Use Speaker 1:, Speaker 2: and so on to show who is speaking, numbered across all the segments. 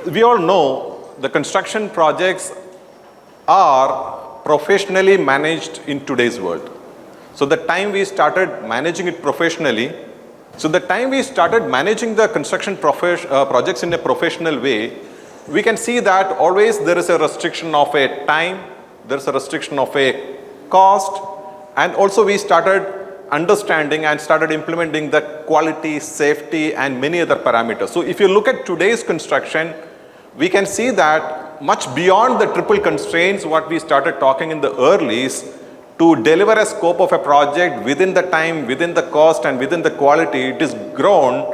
Speaker 1: we all know the construction projects are professionally managed in today's world. So the time we started managing it professionally, the construction projects in a professional way, we can see that always there is a restriction of a time, there is a restriction of a cost, and also we started understanding and started implementing the quality, safety, and many other parameters. So if you look at today's construction, we can see that much beyond the triple constraints what we started talking in the earlies, to deliver a scope of a project within the time, within the cost, and within the quality, it is grown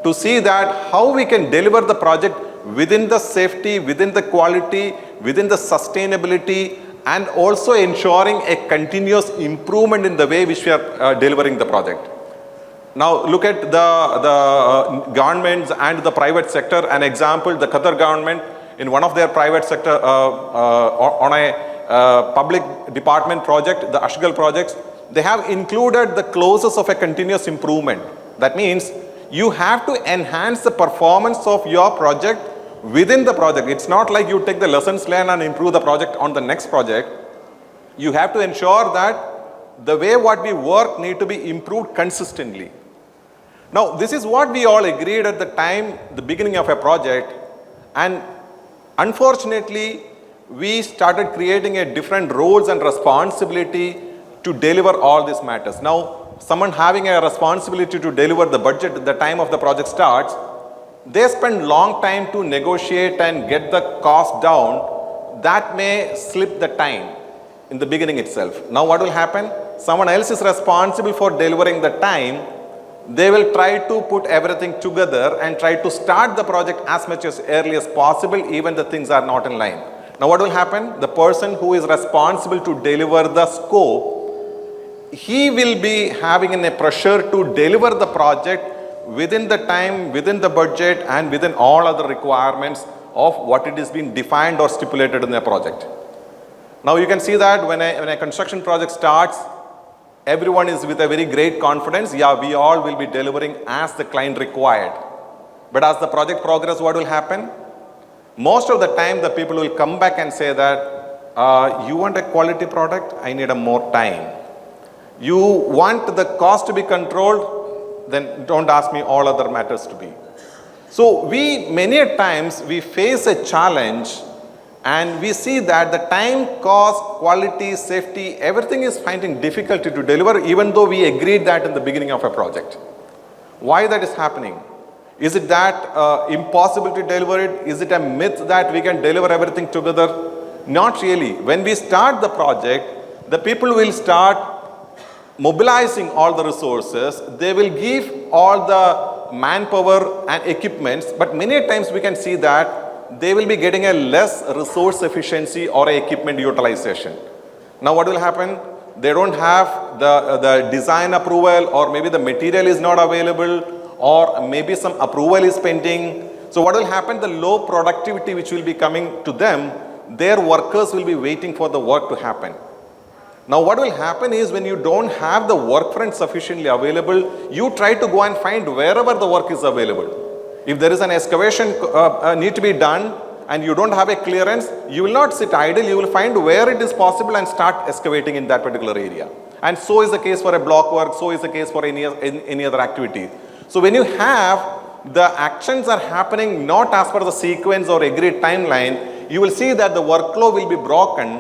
Speaker 1: to see that how we can deliver the project within the safety, within the quality, within the sustainability, and also ensuring a continuous improvement in the way which we are delivering the project. Now look at the governments and the private sector. An example, the Qatar government in one of their private sector on a public department project, the Ashgal projects, they have included the clauses of a continuous improvement. That means you have to enhance the performance of your project within the project. It's not like you take the lessons learned and improve the project on the next project. You have to ensure that the way what we work need to be improved consistently. Now, this is what we all agreed at the time, the beginning of a project, and unfortunately, we started creating a different roles and responsibility to deliver all these matters. Now, someone having a responsibility to deliver the budget at the time of the project starts, they spend long time to negotiate and get the cost down. That may slip the time in the beginning itself. Now what will happen? Someone else is responsible for delivering the time. They will try to put everything together and try to start the project as much as early as possible, even the things are not in line. Now what will happen? The person who is responsible to deliver the scope, he will be having a pressure to deliver the project within the time, within the budget, and within all other requirements of what it is being defined or stipulated in the project. Now you can see that when a construction project starts, everyone is with a very great confidence. Yeah, we all will be delivering as the client required. But as the project progresses, what will happen? Most of the time, the people will come back and say that, you want a quality product? I need a more time. You want the cost to be controlled? Then don't ask me all other matters to be. So many a times we face a challenge and we see that the time, cost, quality, safety, everything is finding difficulty to deliver, even though we agreed that in the beginning of a project. Why that is happening? Is it that impossible to deliver it? Is it a myth that we can deliver everything together? Not really. When we start the project, the people will start mobilizing all the resources. They will give all the manpower and equipments, but many times we can see that they will be getting a less resource efficiency or equipment utilization. Now what will happen? They don't have the design approval, or maybe the material is not available, or maybe some approval is pending. So what will happen? The low productivity which will be coming to them, their workers will be waiting for the work to happen. Now what will happen is, when you don't have the work front sufficiently available, you try to go and find wherever the work is available. If there is an excavation need to be done and you don't have a clearance, you will not sit idle. You will find where it is possible and start excavating in that particular area. And so is the case for a block work, so is the case for any other activity. So when you have the actions are happening not as per the sequence or agreed timeline, you will see that the workflow will be broken.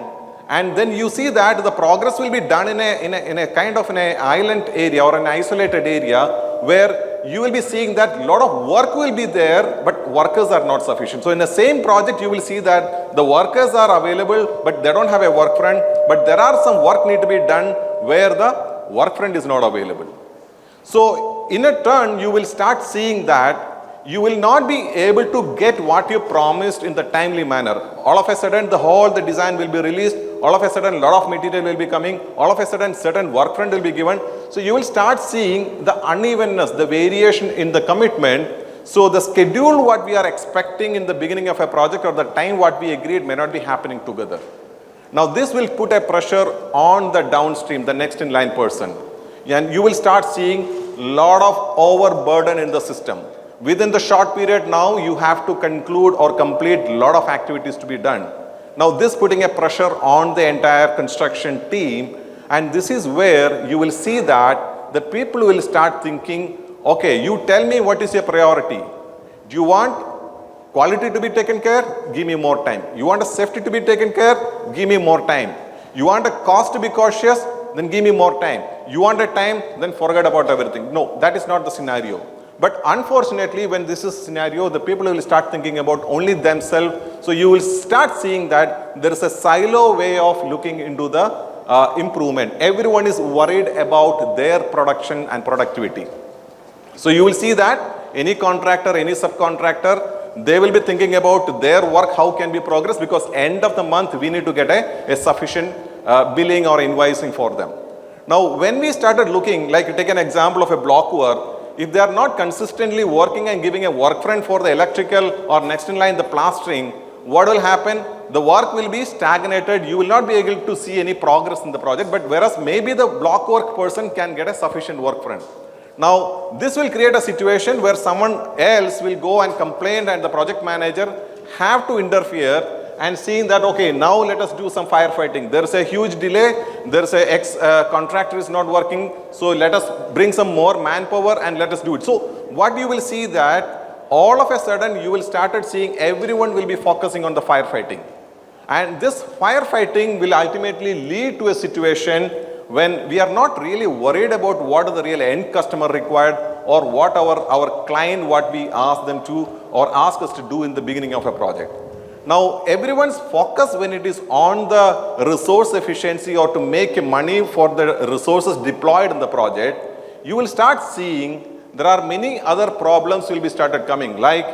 Speaker 1: And then you see that the progress will be done in a kind of an island area or an isolated area, where you will be seeing that a lot of work will be there, but workers are not sufficient. So in the same project, you will see that the workers are available, but they don't have a work front. But there are some work need to be done where the work front is not available. So in a turn, you will start seeing that you will not be able to get what you promised in the timely manner. All of a sudden, the design will be released. All of a sudden, a lot of material will be coming. All of a sudden, certain work front will be given. So you will start seeing the unevenness, the variation in the commitment. So the schedule what we are expecting in the beginning of a project, or the time what we agreed, may not be happening together. Now this will put a pressure on the downstream, the next in line person. And you will start seeing a lot of overburden in the system. Within the short period now, you have to conclude or complete a lot of activities to be done. Now this putting a pressure on the entire construction team, and this is where you will see that the people will start thinking, okay, you tell me what is your priority. Do you want quality to be taken care? Give me more time. You want a safety to be taken care? Give me more time. You want a cost to be cautious? Then give me more time. You want a time? Then forget about everything. No, that is not the scenario. But unfortunately, when this is scenario, the people will start thinking about only themselves. So you will start seeing that there is a silo way of looking into the improvement. Everyone is worried about their production and productivity. So you will see that any contractor, any subcontractor, they will be thinking about their work, how can be progress, because end of the month we need to get a sufficient billing or invoicing for them. Now when we started looking, like take an example of a block work, if they are not consistently working and giving a work front for the electrical or next in line the plastering, what will happen? The work will be stagnated. You will not be able to see any progress in the project, but whereas maybe the block work person can get a sufficient work front. Now this will create a situation where someone else will go and complain and the project manager have to interfere and seeing that, okay, now let us do some firefighting. There is a huge delay, there is a contractor is not working, so let us bring some more manpower and let us do it. So what you will see that all of a sudden you will start seeing everyone will be focusing on the firefighting. And this firefighting will ultimately lead to a situation when we are not really worried about what the real end customer required or what our client, what we ask them to or ask us to do in the beginning of a project. Now everyone's focus when it is on the resource efficiency or to make money for the resources deployed in the project, you will start seeing there are many other problems will be started coming, like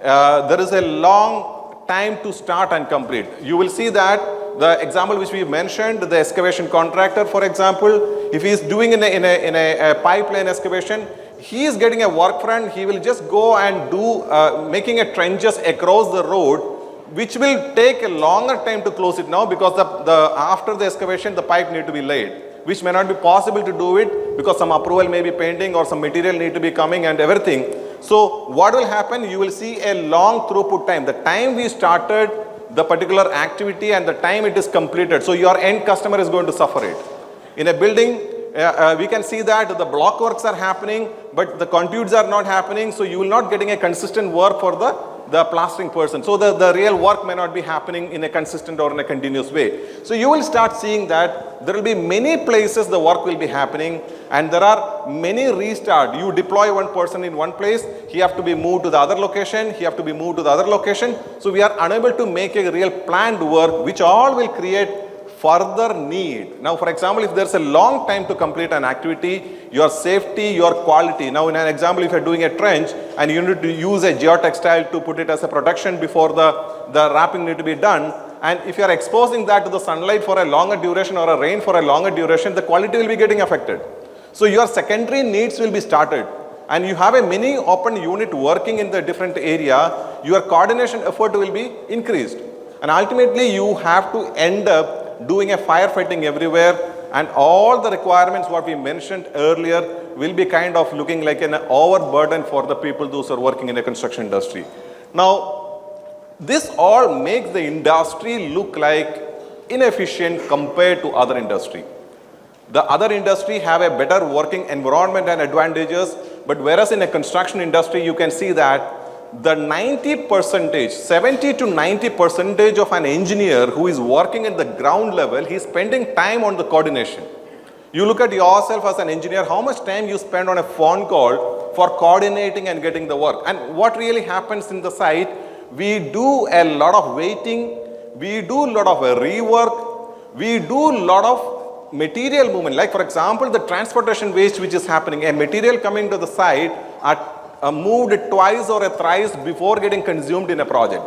Speaker 1: there is a long time to start and complete. You will see that the example which we mentioned, the excavation contractor, for example, if he is doing in a pipeline excavation, he is getting a work front, he will just go and do making a trenches across the road, which will take a longer time to close it now because after the excavation the pipe need to be laid, which may not be possible to do it because some approval may be pending or some material need to be coming and everything. So what will happen? You will see a long throughput time. The time we started the particular activity and the time it is completed. So your end customer is going to suffer it. In a building, we can see that the block works are happening, but the conduits are not happening. So you will not getting a consistent work for the plastering person. So the real work may not be happening in a consistent or in a continuous way. So you will start seeing that there will be many places the work will be happening and there are many restart. You deploy one person in one place, he have to be moved to the other location, he have to be moved to the other location. So we are unable to make a real planned work, which all will create further need. Now for example, if there's a long time to complete an activity, your safety, your quality. Now in an example, if you're doing a trench and you need to use a geotextile to put it as a protection before the wrapping need to be done, and if you are exposing that to the sunlight for a longer duration or a rain for a longer duration, the quality will be getting affected. So your secondary needs will be started and you have a mini open unit working in the different area, your coordination effort will be increased. And ultimately you have to end up doing a firefighting everywhere, and all the requirements what we mentioned earlier will be kind of looking like an overburden for the people those who are working in the construction industry. Now this all makes the industry look like inefficient compared to other industry. The other industry have a better working environment and advantages, but whereas in a construction industry you can see that the 90%, 70 to 90% of an engineer who is working at the ground level, he is spending time on the coordination. You look at yourself as an engineer, how much time you spend on a phone call for coordinating and getting the work. And what really happens in the site, we do a lot of waiting, we do a lot of rework, we do a lot of material movement. Like for example, the transportation waste which is happening, a material coming to the site at moved twice or thrice before getting consumed in a project.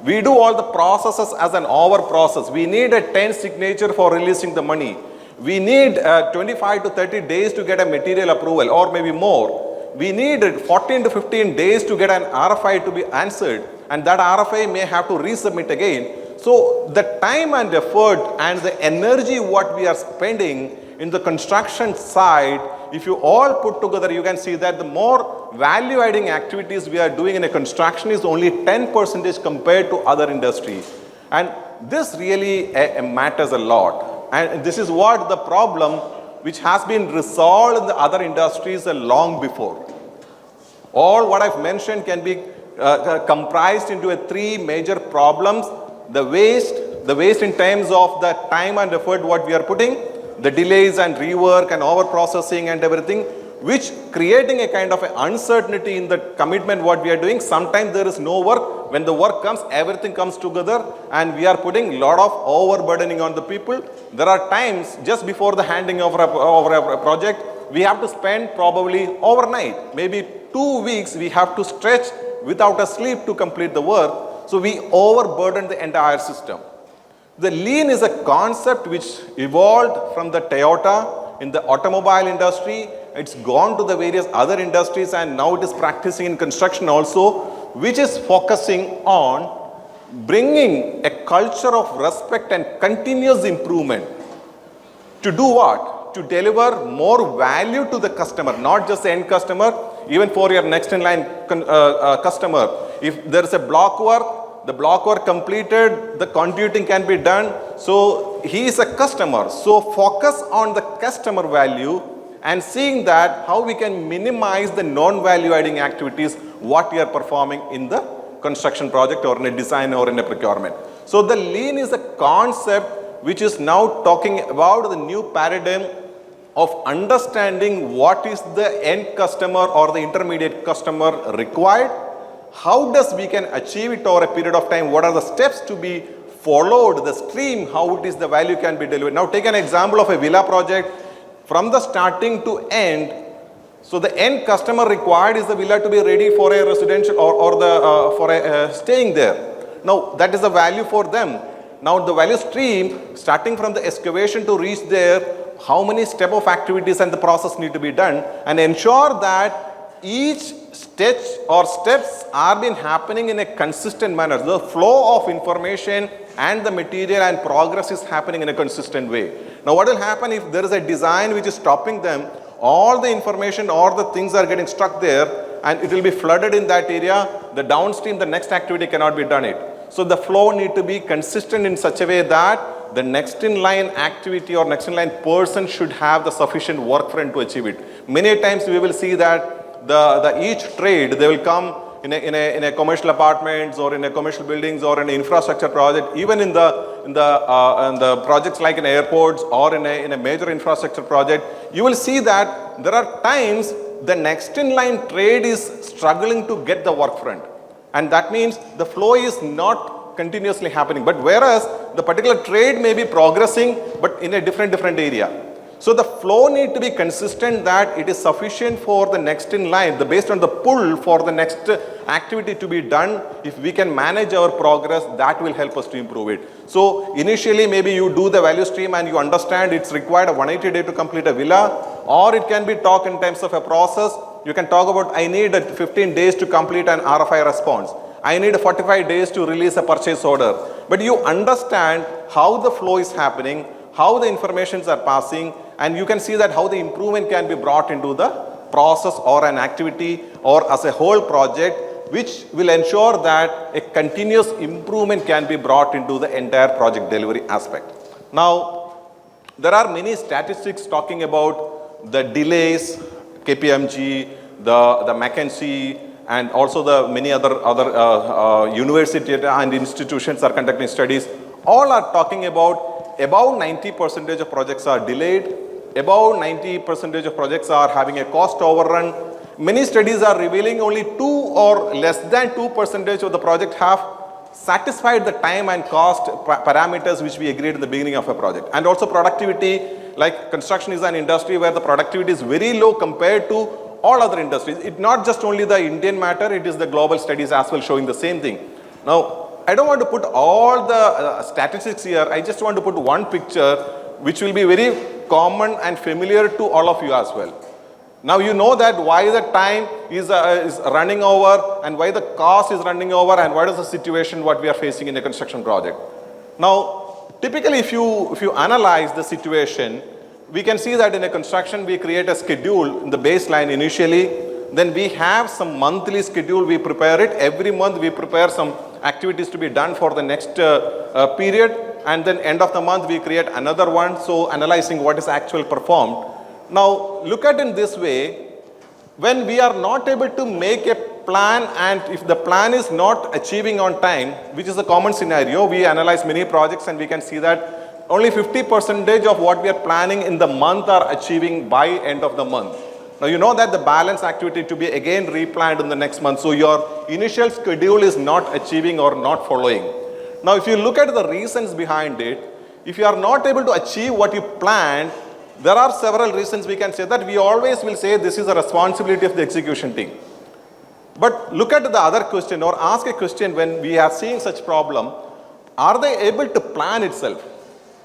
Speaker 1: We do all the processes as an over process. We need a 10 signature for releasing the money. We need 25 to 30 days to get a material approval or maybe more. We need 14 to 15 days to get an RFI to be answered, and that RFI may have to resubmit again. So the time and effort and the energy what we are spending in the construction side, if you all put together, you can see that the more value adding activities we are doing in a construction is only 10% compared to other industries. And this really matters a lot. And this is what the problem which has been resolved in the other industries long before. All what I've mentioned can be comprised into three major problems: the waste in terms of the time and effort what we are putting, the delays and rework and over processing and everything, which creating a kind of uncertainty in the commitment what we are doing. Sometimes there is no work. When the work comes, everything comes together and we are putting a lot of overburdening on the people. There are times just before the handing over a project, we have to spend probably overnight, maybe 2 weeks we have to stretch without a sleep to complete the work. So we overburden the entire system. The lean is a concept which evolved from the Toyota in the automobile industry. It's gone to the various other industries and now it is practicing in construction also, which is focusing on bringing a culture of respect and continuous improvement. To do what? To deliver more value to the customer, not just the end customer, even for your next in line customer. If there is a block work, the block work completed, the conduiting can be done. So he is a customer. So focus on the customer value and seeing that how we can minimize the non-value adding activities what we are performing in the construction project or in a design or in a procurement. So the lean is a concept which is now talking about the new paradigm of understanding what is the end customer or the intermediate customer required, how does we can achieve it over a period of time, what are the steps to be followed, the stream, how it is the value can be delivered. Now take an example of a villa project from the starting to end. So the end customer required is the villa to be ready for a residential or for a staying there. Now that is the value for them. Now the value stream starting from the excavation to reach there, how many step of activities and the process need to be done, and ensure that each stitch or steps are been happening in a consistent manner. The flow of information and the material and progress is happening in a consistent way. Now what will happen if there is a design which is stopping them, all the information or the things are getting stuck there and it will be flooded in that area, the downstream, the next activity cannot be done it. So the flow need to be consistent in such a way that the next in line activity or next in line person should have the sufficient work front to achieve it. Many times we will see that each trade, they will come in a commercial apartments or in a commercial buildings or in an infrastructure project, even in the projects like in airports or in a major infrastructure project, you will see that there are times the next in line trade is struggling to get the work front. And that means the flow is not continuously happening. But whereas the particular trade may be progressing, but in a different area. So the flow need to be consistent that it is sufficient for the next in line, based on the pull for the next activity to be done. If we can manage our progress, that will help us to improve it. So initially maybe you do the value stream and you understand it's required a 180 day to complete a villa, or it can be talk in terms of a process. You can talk about I need 15 days to complete an RFI response. I need 45 days to release a purchase order. But you understand how the flow is happening, how the informations are passing, and you can see that how the improvement can be brought into the process or an activity or as a whole project, which will ensure that a continuous improvement can be brought into the entire project delivery aspect. Now, there are many statistics talking about the delays, KPMG, the McKinsey, and also the many other universities and institutions are conducting studies. All are talking about 90% of projects are delayed, about 90% of projects are having a cost overrun. Many studies are revealing only 2 or less than 2% of the project have satisfied the time and cost parameters which we agreed in the beginning of a project. And also productivity, like construction is an industry where the productivity is very low compared to all other industries. It's not just only the Indian matter, it is the global studies as well showing the same thing. Now, I don't want to put all the statistics here. I just want to put one picture which will be very common and familiar to all of you as well. Now you know that why the time is running over and why the cost is running over and what is the situation what we are facing in a construction project. Now, typically if you analyze the situation, we can see that in a construction we create a schedule in the baseline initially. then we have some monthly schedule, we prepare it. Every month we prepare some activities to be done for the next period, and then end of the month we create another one, so analyzing what is actually performed. Now look at it this way, when we are not able to make a plan, and if the plan is not achieving on time, which is a common scenario, we analyze many projects and we can see that only 50% of what we are planning in the month are achieving by end of the month. Now you know that the balance activity to be again replanned in the next month, so your initial schedule is not achieving or not following. Now if you look at the reasons behind it, if you are not able to achieve what you planned, there are several reasons. We can say that we always will say this is a responsibility of the execution team. But look at the other question, or ask a question when we are seeing such problem, are they able to plan itself?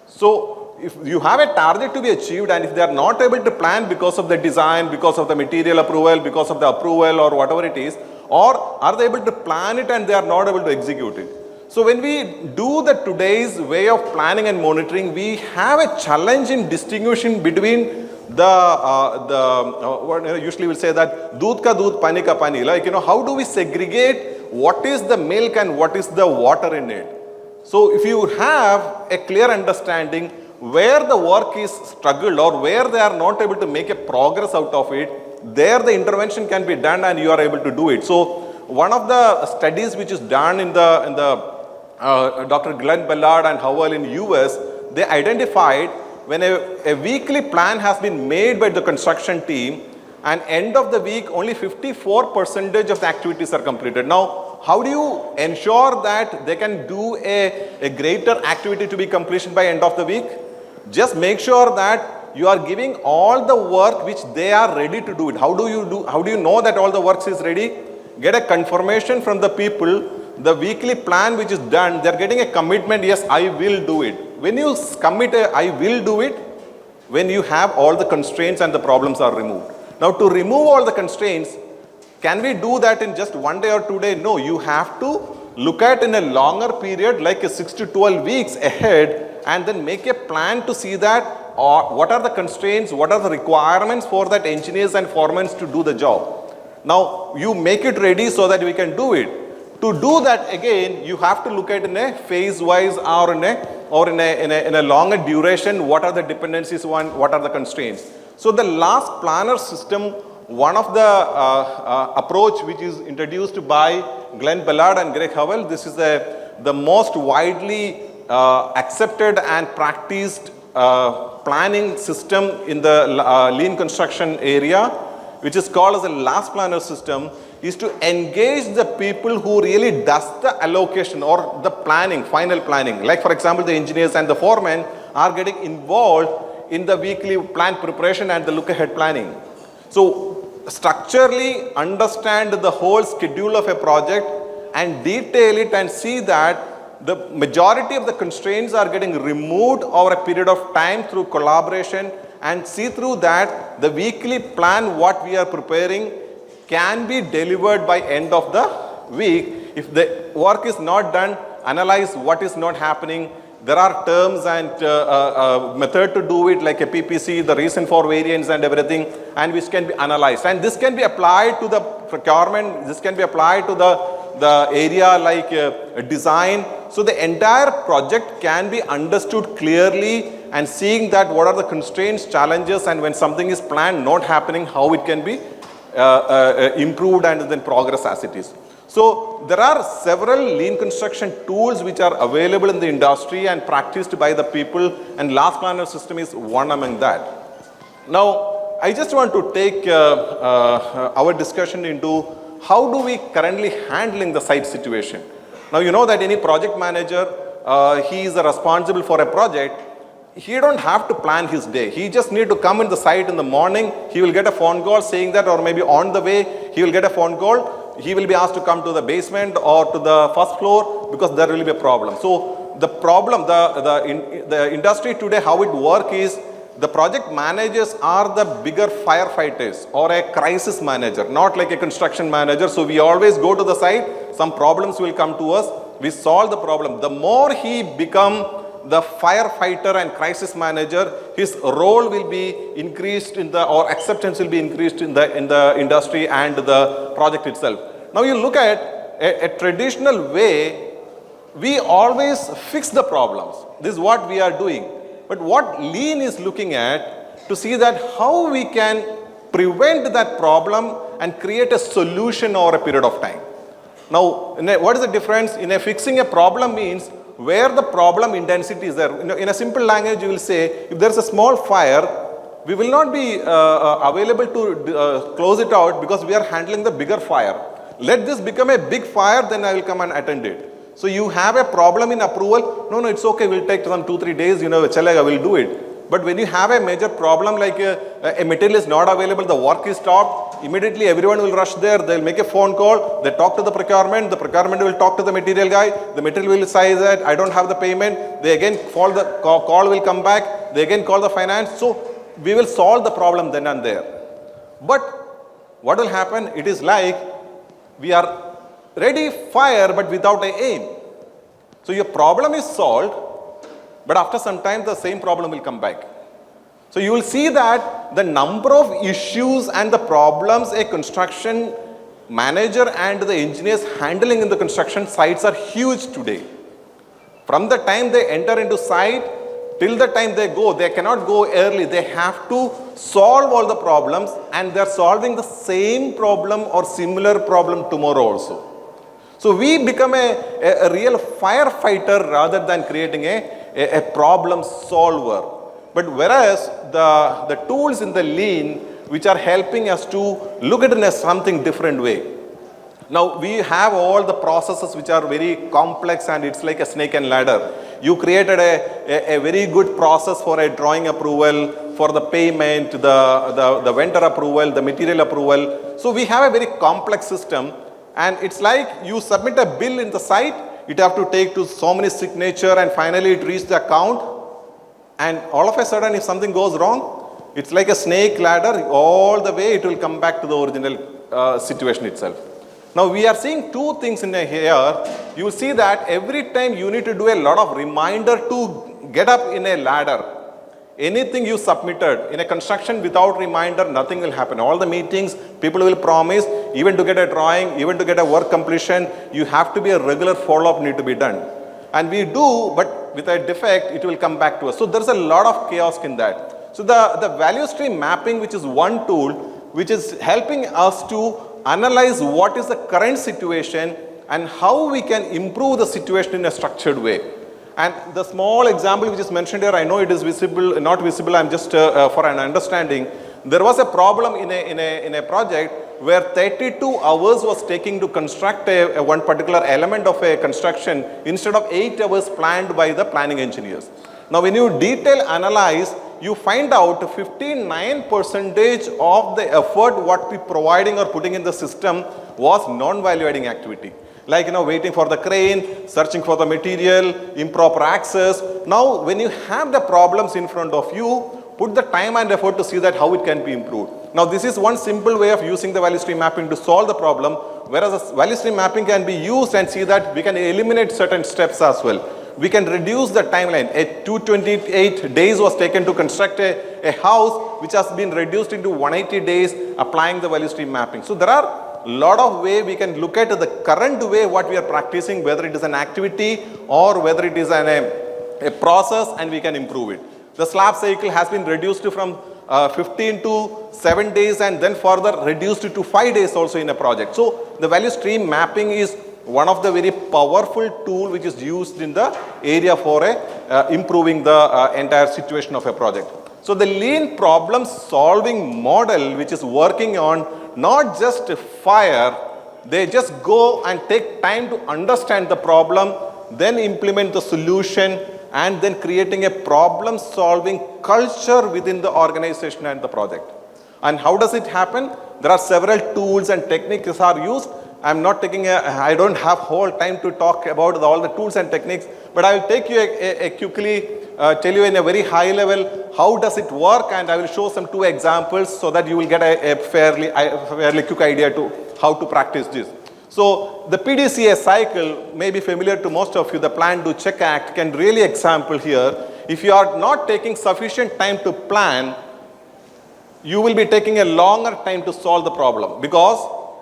Speaker 1: So if you have a target to be achieved, and if they are not able to plan because of the design, because of the material approval, because of the approval or whatever it is, or are they able to plan it and they are not able to execute it? So when we do the today's way of planning and monitoring, we have a challenge in distinguishing between what usually we'll say that doodh ka doodh, pani ka pani. Like, how do we segregate what is the milk and what is the water in it? So if you have a clear understanding where the work is struggled or where they are not able to make a progress out of it, there the intervention can be done and you are able to do it. So one of the studies which is done in the Dr. Glenn Ballard and Howell in US, they identified when a weekly plan has been made by the construction team, and end of the week only 54% of the activities are completed. Now, how do you ensure that they can do a greater activity to be completion by end of the week? Just make sure that you are giving all the work which they are ready to do it. How do you know that all the work is ready? Get a confirmation from the people. The weekly plan which is done, they are getting a commitment, yes, I will do it. When you commit I will do it, when you have all the constraints and the problems are removed. Now to remove all the constraints, can we do that in just 1 day or 2 days? No, you have to look at in a longer period, like a 6 to 12 weeks ahead, and then make a plan to see that what are the constraints, what are the requirements for that engineers and foremen to do the job. Now you make it ready so that we can do it. To do that again, you have to look at in a phase-wise or in a longer duration, what are the dependencies, what are the constraints. So the last planner system, one of the approach which is introduced by Glenn Ballard and Greg Howell, this is the most widely accepted and practiced planning system in the lean construction area, which is called as a last planner system, is to engage the people who really does the allocation or the planning, final planning. Like for example, the engineers and the foremen are getting involved in the weekly plan preparation and the look ahead planning. So structurally understand the whole schedule of a project and detail it and see that the majority of the constraints are getting removed over a period of time through collaboration, and see through that the weekly plan what we are preparing can be delivered by end of the week. If the work is not done, analyze what is not happening. There are terms and method to do it, like a PPC, the reason for variance and everything, and which can be analyzed. And this can be applied to the procurement, this can be applied to the area like design. So the entire project can be understood clearly, and seeing that what are the constraints, challenges, and when something is planned not happening, how it can be improved and then progress as it is. So there are several lean construction tools which are available in the industry and practiced by the people, and last planner system is one among that. Now I just want to take our discussion into how do we currently handling the site situation. Now you know that any project manager, he is responsible for a project. He don't have to plan his day. He just need to come in the site in the morning. He will get a phone call saying that, or maybe on the way he will get a phone call. He will be asked to come to the basement or to the first floor because there will be a problem. So the problem, the industry today, how it works is the project managers are the bigger firefighters or a crisis manager, not like a construction manager. So we always go to the site, some problems will come to us, we solve the problem. The more he become the firefighter and crisis manager, his role will be increased or acceptance will be increased in the industry and the project itself. Now you look at a traditional way, we always fix the problems. This is what we are doing. But what Lean is looking at to see that how we can prevent that problem and create a solution over a period of time. Now, what is the difference? Fixing a problem means where the problem intensity is there. In a simple language, you will say, if there is a small fire, we will not be available to close it out because we are handling the bigger fire. Let this become a big fire, then I will come and attend it. So you have a problem in approval, no, it's okay, we'll take some 2-3 days, chalega, we'll do it. But when you have a major problem like a material is not available, the work is stopped, immediately everyone will rush there, they'll make a phone call, they talk to the procurement will talk to the material guy, the material will say that I don't have the payment, they again call will come back, they again call the finance, so we will solve the problem then and there. But what will happen? It is like we are ready, fire, but without an aim. So your problem is solved, but after some time the same problem will come back. So you will see that the number of issues and the problems a construction manager and the engineers handling in the construction sites are huge today. From the time they enter into site till the time they go, they cannot go early. They have to solve all the problems, and they are solving the same problem or similar problem tomorrow also. So we become a real firefighter rather than creating a problem solver. But whereas the tools in the Lean, which are helping us to look at it in a something different way. Now we have all the processes which are very complex, and it's like a snake and ladder. You created a very good process for a drawing approval, for the payment, the vendor approval, the material approval. So we have a very complex system. And it's like you submit a bill in the site, it have to take to so many signature, and finally it reaches the account. And all of a sudden, if something goes wrong, it's like a snake ladder, all the way it will come back to the original situation itself. Now we are seeing two things in here. You will see that every time you need to do a lot of reminder to get up in a ladder. Anything you submitted in a construction without reminder, nothing will happen. All the meetings, people will promise, even to get a drawing, even to get a work completion, you have to be a regular follow-up need to be done. And we do, but with a defect, it will come back to us. So there's a lot of chaos in that. So the value stream mapping, which is one tool, which is helping us to analyze what is the current situation and how we can improve the situation in a structured way. And the small example which is mentioned here, I know it is visible, not visible, I'm just for an understanding. There was a problem in a project where 32 hours was taking to construct one particular element of a construction instead of 8 hours planned by the planning engineers. Now when you detail analyze, you find out 59% of the effort what we providing or putting in the system was non-value adding activity. Like, waiting for the crane, searching for the material, improper access. Now, when you have the problems in front of you, put the time and effort to see that how it can be improved. Now, this is one simple way of using the value stream mapping to solve the problem, whereas the value stream mapping can be used and see that we can eliminate certain steps as well. We can reduce the timeline. 228 days was taken to construct a house, which has been reduced into 180 days applying the value stream mapping. So there are lot of way we can look at the current way what we are practicing, whether it is an activity or whether it is a process, and we can improve it. The slab cycle has been reduced from 15 to 7 days, and then further reduced to 5 days also in a project. So the value stream mapping is one of the very powerful tool which is used in the area for improving the entire situation of a project. So the Lean problem solving model, which is working on not just fire, they just go and take time to understand the problem, then implement the solution, and then creating a problem solving culture within the organization and the project. And how does it happen? There are several tools and techniques are used. I'm not taking I don't have whole time to talk about all the tools and techniques, but I will take you quickly tell you in a very high level how does it work, and I will show some 2 examples so that you will get a fairly quick idea to how to practice this. So the PDCA cycle may be familiar to most of you. The Plan, Do, Check Act can really example here. If you are not taking sufficient time to plan, you will be taking a longer time to solve the problem, because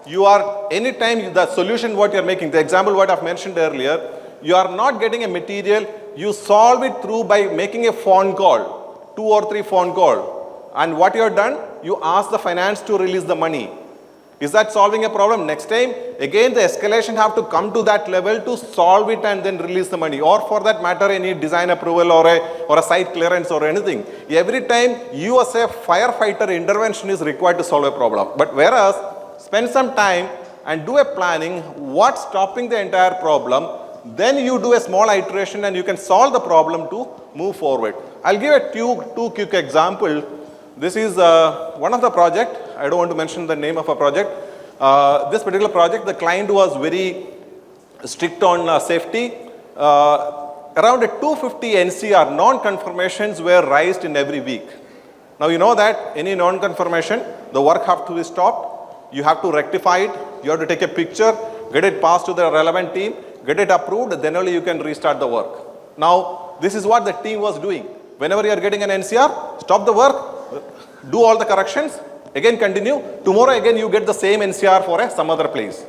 Speaker 1: you are, anytime the solution what you are making, the example what I have mentioned earlier, you are not getting a material, you solve it through by making a phone call, 2 or 3 phone call, and what you have done, you ask the finance to release the money. Is that solving a problem? Next time, again the escalation have to come to that level to solve it and then release the money, or for that matter any design approval or a site clearance or anything. Every time you as a firefighter intervention is required to solve a problem. But whereas, spend some time and do a planning, what's stopping the entire problem, then you do a small iteration and you can solve the problem to move forward. I'll give a two quick example. This is one of the project. I don't want to mention the name of a project. This particular project, the client was very strict on safety. Around 250 NCR, non-conformations were raised in every week. Now you know that any non-conformation, the work have to be stopped. You have to rectify it. You have to take a picture, get it passed to the relevant team, get it approved, then only you can restart the work. Now, this is what the team was doing. Whenever you are getting an NCR, stop the work, do all the corrections, again continue. Tomorrow again you get the same NCR for some other place.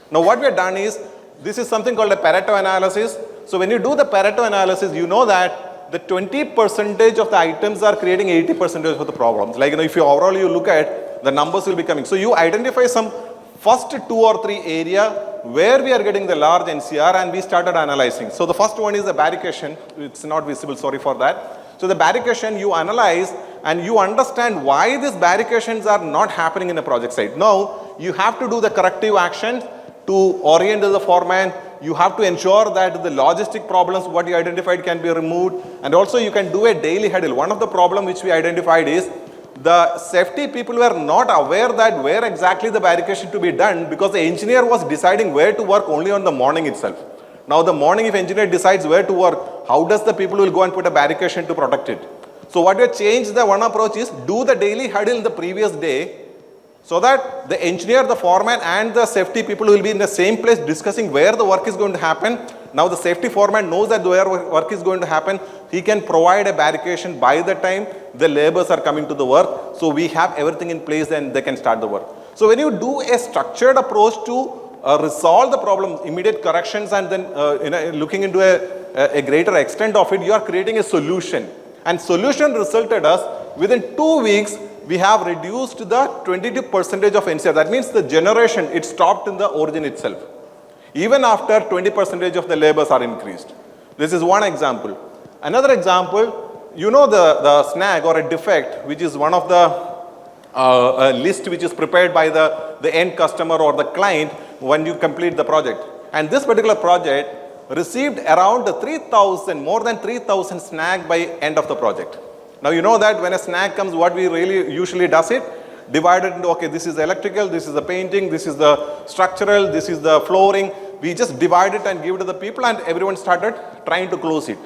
Speaker 1: Now what we have done is, this is something called a Pareto analysis. So when you do the Pareto analysis, you know that the 20% of the items are creating 80% of the problems. Like, if you overall you look at, the numbers will be coming. So you identify some first 2 or 3 area where we are getting the large NCR, and we started analyzing. So the first one is the barrication. It's not visible, sorry for that. So the barrication you analyze and you understand why these barrications are not happening in a project site. Now you have to do the corrective actions to orient the foreman. You have to ensure that the logistic problems what you identified can be removed, and also you can do a daily huddle. One of the problem which we identified is the safety people were not aware that where exactly the barrication to be done, because the engineer was deciding where to work only on the morning itself. Now the morning, if engineer decides where to work, how does the people will go and put a barrication to protect it? So what we have changed, the one approach is do the daily huddle the previous day, so that the engineer, the foreman and the safety people will be in the same place discussing where the work is going to happen. Now the safety foreman knows that where work is going to happen. He can provide a barrication by the time the laborers are coming to the work. So we have everything in place and they can start the work. So when you do a structured approach to resolve the problem, immediate corrections, and then looking into a greater extent of it, you are creating a solution. And solution resulted us within 2 weeks, we have reduced the 22% of NCR. That means the generation, it stopped in the origin itself. Even after 20% of the labors are increased. This is one example. Another example, you know the snag or a defect, which is one of the list which is prepared by the end customer or the client when you complete the project. And this particular project received around 3,000, more than 3,000 snag by end of the project. Now you know that when a snag comes, what we really usually does it, divide it into, okay, this is the electrical, this is the painting, this is the structural, this is the flooring. We just divide it and give it to the people, and everyone started trying to close it.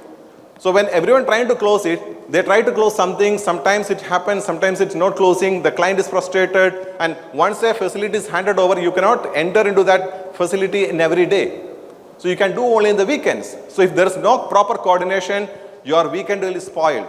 Speaker 1: So when everyone trying to close it, they try to close something, sometimes it happens, sometimes it's not closing, the client is frustrated, and once a facility is handed over, you cannot enter into that facility in every day. So you can do only in the weekends. So if there is no proper coordination, your weekend will be spoiled.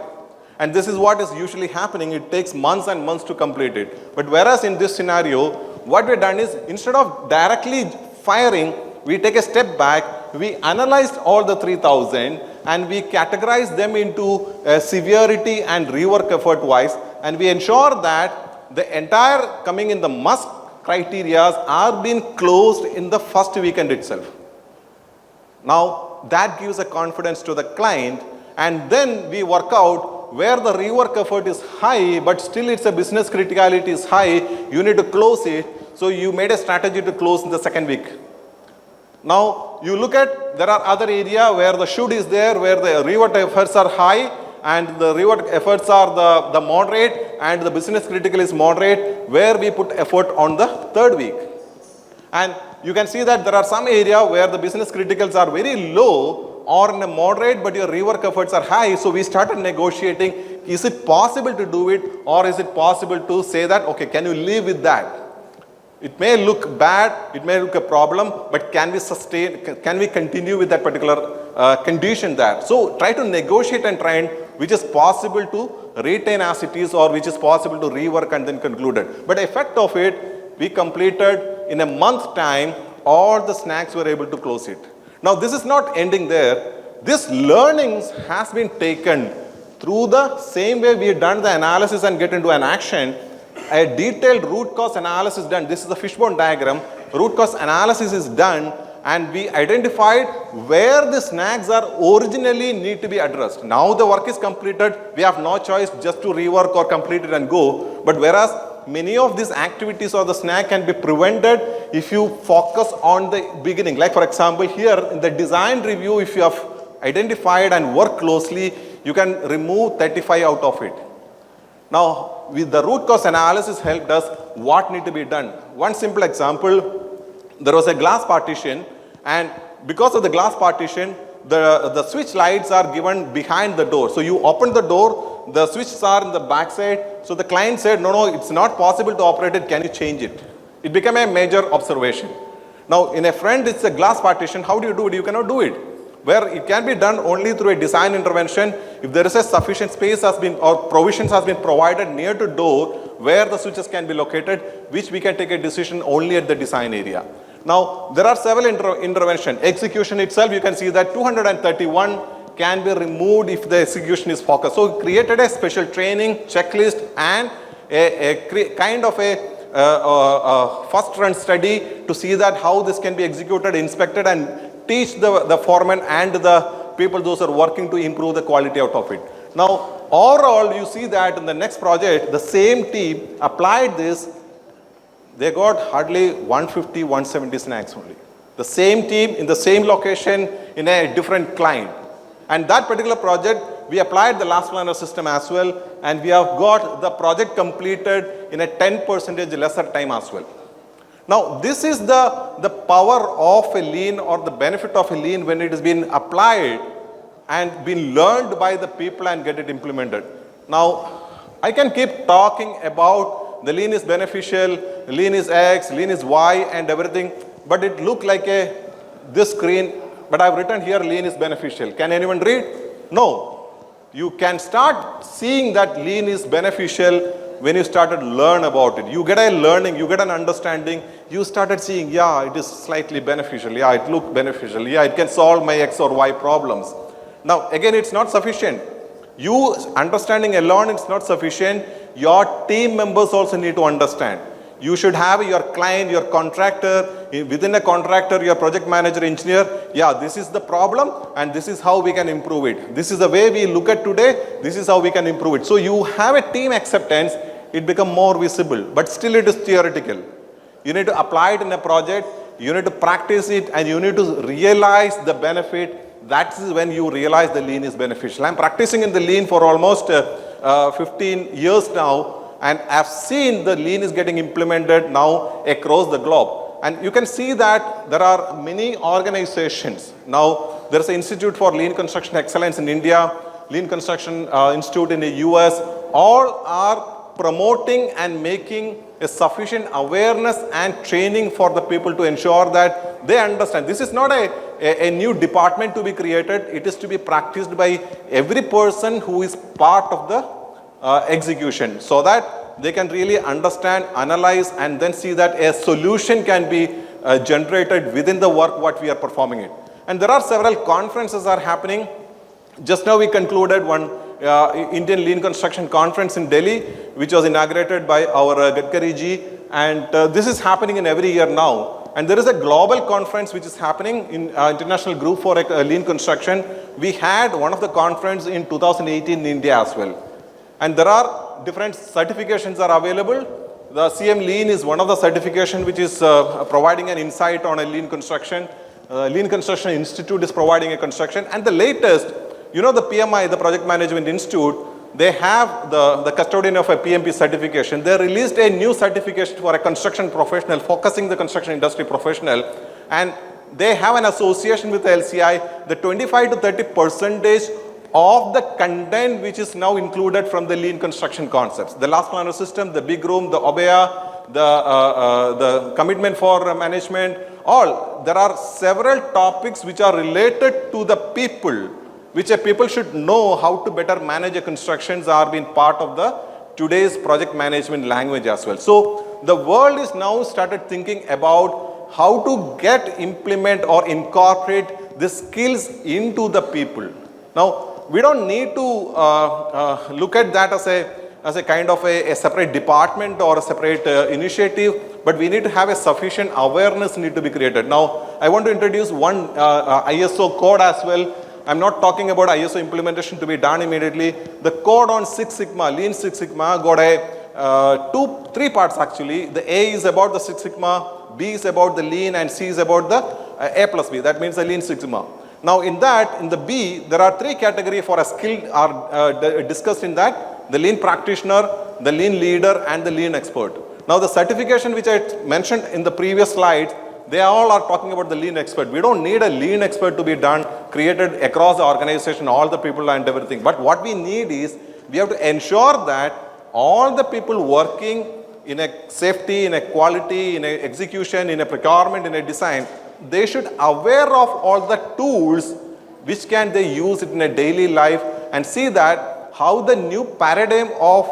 Speaker 1: And this is what is usually happening. It takes months and months to complete it. But whereas in this scenario, what we've done is, instead of directly firing, we take a step back, we analyzed all the 3,000 and we categorized them into severity and rework effort wise, and we ensure that the entire coming in the must criteria are being closed in the first weekend itself. Now that gives a confidence to the client, and then we work out where the rework effort is high, but still it's a business criticality is high, you need to close it. So you made a strategy to close in the second week. Now you look at, there are other area where the should is there, where the rework efforts are high and the rework efforts are the moderate, and the business critical is moderate, where we put effort on the third week. And you can see that there are some area where the business criticals are very low or in a moderate, but your rework efforts are high. So we started negotiating, is it possible to do it, or is it possible to say that, okay, can you live with that? It may look bad, it may look a problem, but can we sustain, can we continue with that particular condition there? So try to negotiate and try and which is possible to retain as it is or which is possible to rework and then concluded. But the effect of it, we completed in a month time, all the snacks were able to close it. Now this is not ending there. This learnings has been taken through the same way we have done the analysis and get into an action. A detailed root cause analysis done. This is the fishbone diagram. Root cause analysis is done and we identified where the snags are originally need to be addressed. Now the work is completed. We have no choice just to rework or complete it and go. But whereas many of these activities or the snag can be prevented if you focus on the beginning. Like for example, here in the design review, if you have identified and work closely, you can remove 35 out of it. Now, with the root cause analysis helped us what need to be done. One simple example, there was a glass partition and because of the glass partition, the switch lights are given behind the door. So you open the door, the switches are in the back side. So the client said, no, it's not possible to operate it. Can you change it? It became a major observation. Now, in a front, it's a glass partition. How do you do it? You cannot do it. Where it can be done only through a design intervention if there is a sufficient space has been or provisions has been provided near to door where the switches can be located, which we can take a decision only at the design area. Now, there are several interventions. Execution itself, you can see that 231 can be removed if the execution is focused. So, we created a special training checklist and a kind of a first run study to see that how this can be executed, inspected and teach the foreman and the people those are working to improve the quality out of it. Now, overall, you see that in the next project, the same team applied this, they got hardly 150, 170 snacks only. The same team in the same location in a different client. And that particular project, we applied the last planner system as well, and we have got the project completed in a 10% lesser time as well. Now, this is the power of a lean or the benefit of a lean when it has been applied and been learned by the people and get it implemented. Now, I can keep talking about the lean is beneficial, lean is X, lean is Y and everything, but it looked like this screen, but I've written here lean is beneficial. Can anyone read? No. You can start seeing that lean is beneficial when you started learn about it. You get a learning, you get an understanding, you started seeing, yeah, it is slightly beneficial, yeah, it looked beneficial, yeah, it can solve my X or Y problems. Now, again, it's not sufficient. You understanding alone, it's not sufficient. Your team members also need to understand. You should have your client, your contractor, within a contractor, your project manager, engineer, yeah, this is the problem and this is how we can improve it. This is the way we look at today, this is how we can improve it. So you have a team acceptance, it becomes more visible, but still it is theoretical. You need to apply it in a project, you need to practice it and you need to realize the benefit. That is when you realize the lean is beneficial. I'm practicing in the lean for almost 15 years now. And I've seen the lean is getting implemented now across the globe. And you can see that there are many organizations. Now, there's an Institute for Lean Construction Excellence in India, Lean Construction Institute in the US. All are promoting and making a sufficient awareness and training for the people to ensure that they understand. This is not a new department to be created. It is to be practiced by every person who is part of the execution so that they can really understand, analyze and then see that a solution can be generated within the work what we are performing it. And there are several conferences are happening. Just now we concluded one Indian Lean Construction Conference in Delhi, which was inaugurated by our Gadkari ji, and this is happening in every year now. And there is a global conference which is happening in International Group for Lean Construction. We had one of the conference in 2018 in India as well. And there are different certifications are available. The CM Lean is one of the certification which is providing an insight on a lean construction. Lean Construction Institute is providing a construction. And the latest, you know, the PMI, the Project Management Institute, they have the custodian of a PMP certification. They released a new certification for a construction professional, focusing the construction industry professional. And they have an association with the LCI, the 25 to 30% of the content which is now included from the lean construction concepts. The last planner system, the big room, the OBEA, the commitment for management, all. There are several topics which are related to the people, which a people should know how to better manage a constructions are being part of the today's project management language as well. So the world is now started thinking about how to implement or incorporate the skills into the people. Now, we don't need to look at that as a kind of a separate department or a separate initiative, but we need to have a sufficient awareness need to be created. Now, I want to introduce one ISO code as well. I'm not talking about ISO implementation to be done immediately. The code on Six Sigma, Lean Six Sigma, got a three parts actually. The A is about the Six Sigma, B is about the Lean, and C is about the A plus B. That means the Lean Six Sigma. Now in the B, there are three categories for a skill are discussed in that: the Lean practitioner, the Lean leader, and the Lean expert. Now the certification which I mentioned in the previous slides, they all are talking about the Lean expert. We don't need a Lean expert to be done, created across the organization, all the people and everything. But what we need is, we have to ensure that all the people working in a safety, in a quality, in a execution, in a procurement, in a design, they should aware of all the tools which can they use it in a daily life, and see that how the new paradigm of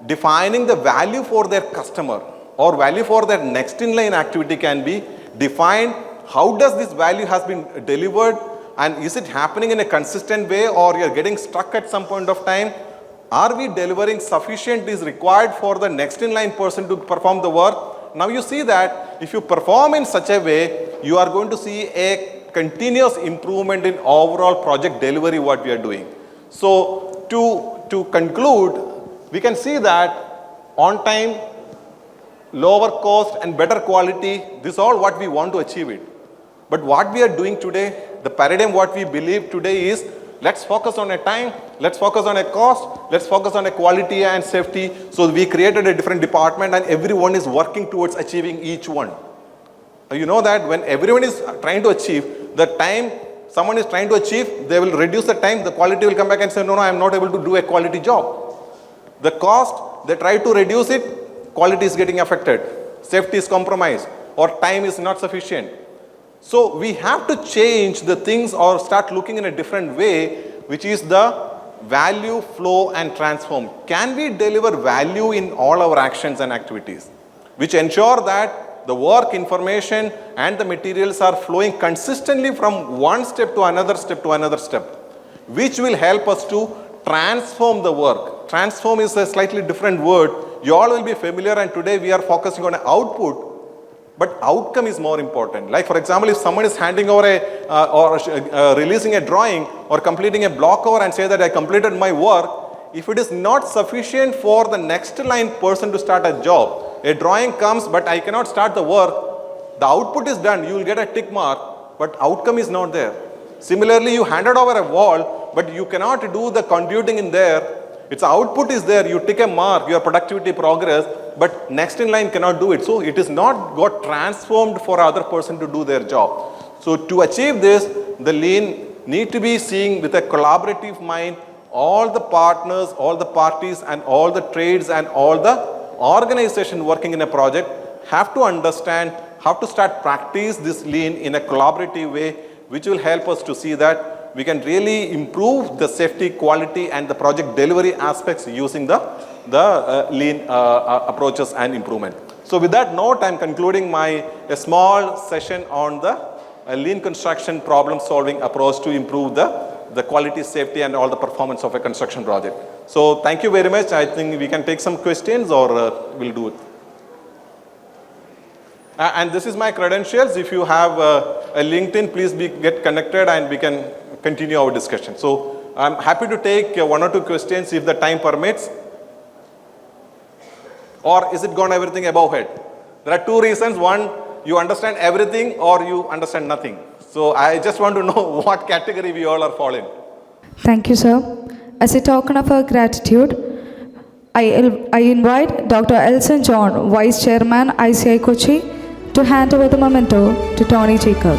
Speaker 1: defining the value for their customer or value for their next in line activity can be defined. How does this value has been delivered, and is it happening in a consistent way, or you're getting stuck at some point of time? Are we delivering sufficient is required for the next in line person to perform the work? Now you see that if you perform in such a way, you are going to see a continuous improvement in overall project delivery what we are doing. So to conclude, we can see that on time, lower cost and better quality, this is all what we want to achieve it. But what we are doing today, the paradigm what we believe today is, let's focus on a time, let's focus on a cost, let's focus on a quality and safety. So we created a different department and everyone is working towards achieving each one. You know that when everyone is trying to achieve, the time someone is trying to achieve, they will reduce the time, the quality will come back and say, no, I am not able to do a quality job. The cost, they try to reduce it, quality is getting affected, safety is compromised, or time is not sufficient. So we have to change the things or start looking in a different way, which is the value, flow and transform. Can we deliver value in all our actions and activities, which ensure that the work, information and the materials are flowing consistently from one step to another step to another step, which will help us to transform the work. Transform is a slightly different word. You all will be familiar, and today we are focusing on output. But outcome is more important. Like for example, if someone is handing over releasing a drawing or completing a block over and say that I completed my work, if it is not sufficient for the next line person to start a job, a drawing comes but I cannot start the work, the output is done, you will get a tick mark, but outcome is not there. Similarly, you handed over a wall, but you cannot do the conduiting in there. Its output is there, you tick a mark, your productivity progress, but next in line cannot do it. So it is not got transformed for other person to do their job. So to achieve this, the Lean need to be seeing with a collaborative mind, all the partners, all the parties and all the trades and all the organization working in a project have to understand how to start practice this Lean in a collaborative way, which will help us to see that we can really improve the safety, quality and the project delivery aspects using the Lean approaches and improvement. So with that note, I am concluding a small session on the Lean construction problem solving approach to improve the quality, safety and all the performance of a construction project. So thank you very much. I think we can take some questions or we'll do it. And this is my credentials. If you have a LinkedIn, please get connected and we can continue our discussion. So I'm happy to take one or two questions if the time permits. Or is it gone everything above head? There are two reasons. One, you understand everything or you understand nothing. So I just want to know what category we all are falling.
Speaker 2: Thank you, sir. As a token of our gratitude, I invite Dr. Elson John, Vice Chairman, ICI Kochi, to hand over the memento to Tony Jacob.